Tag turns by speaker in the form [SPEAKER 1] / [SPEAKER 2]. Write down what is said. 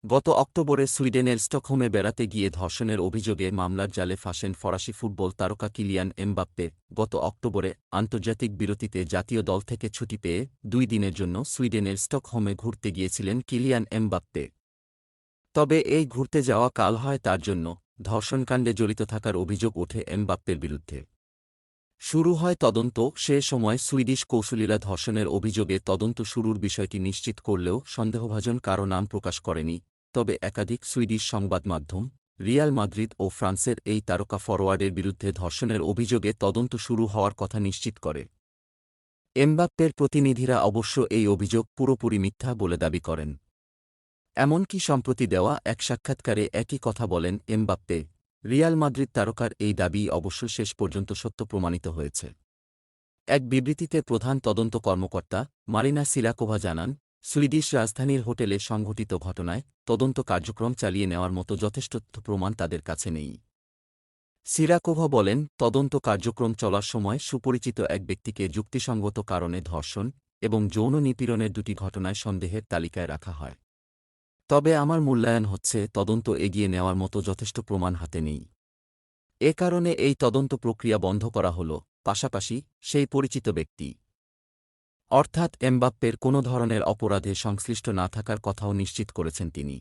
[SPEAKER 1] গত অক্টোবরে সুইডেনের স্টকহোমে বেড়াতে গিয়ে ধর্ষণের অভিযোগে মামলার জালে ফাঁসেন ফরাসি ফুটবল তারকা কিলিয়ান এমবাপ্পে। গত অক্টোবরে আন্তর্জাতিক বিরতিতে জাতীয় দল থেকে ছুটি পেয়ে 2 দিনের জন্য সুইডেনের স্টকহোমে ঘুরতে গিয়েছিলেন কিলিয়ান এমবাপ্পে। তবে এই ঘুরতে যাওয়া কাল হয় তার জন্য ধর্ষণকাণ্ডে জড়িত থাকার অভিযোগ ওঠে এমবাপ্পের বিরুদ্ধে। শুরু হয় তদন্ত। সে সময় সুইডিশ কৌঁসুলিরা ধর্ষণের অভিযোগে তদন্ত শুরুর বিষয়টি নিশ্চিত করলেও সন্দেহভাজন কারও নাম প্রকাশ করেনি। তবে একাধিক সুইডিশ সংবাদমাধ্যম রিয়াল মাদ্রিদ ও ফ্রান্সের এই তারকা ফরোয়ার্ডের বিরুদ্ধে ধর্ষণের অভিযোগে তদন্ত শুরু হওয়ার কথা নিশ্চিত করে। এমবাপ্পের প্রতিনিধিরা অবশ্য এই অভিযোগ পুরোপুরি মিথ্যা বলে দাবি করেন। এমনকি সম্প্রতি দেওয়া এক সাক্ষাৎকারে একই কথা বলেন এমবাপ্পে। রিয়াল মাদ্রিদ তারকার এই দাবি অবশ্য শেষ পর্যন্ত সত্য প্রমাণিত হয়েছে। এক বিবৃতিতে প্রধান তদন্ত কর্মকর্তা মারিনা সিরাকোভা জানান, সুইডিশ রাজধানীর হোটেলে সংঘটিত ঘটনায় তদন্ত কার্যক্রম চালিয়ে নেওয়ার মতো যথেষ্ট তথ্য প্রমাণ তাদের কাছে নেই। সিরাকোভা বলেন, তদন্ত কার্যক্রম চলার সময় সুপরিচিত এক ব্যক্তিকে যুক্তিসঙ্গত কারণে ধর্ষণ এবং যৌন নিপীড়নের 2টি ঘটনায় সন্দেহের তালিকায় রাখা হয়। তবে আমার মূল্যায়ন হচ্ছে তদন্ত এগিয়ে নেওয়ার মতো যথেষ্ট প্রমাণ হাতে নেই। এ কারণে এই তদন্ত প্রক্রিয়া বন্ধ করা হল। পাশাপাশি সেই পরিচিত ব্যক্তি অর্থাৎ এমবাপ্পের কোনো ধরনের অপরাধে সংশ্লিষ্ট না থাকার কথাও নিশ্চিত করেছেন তিনি।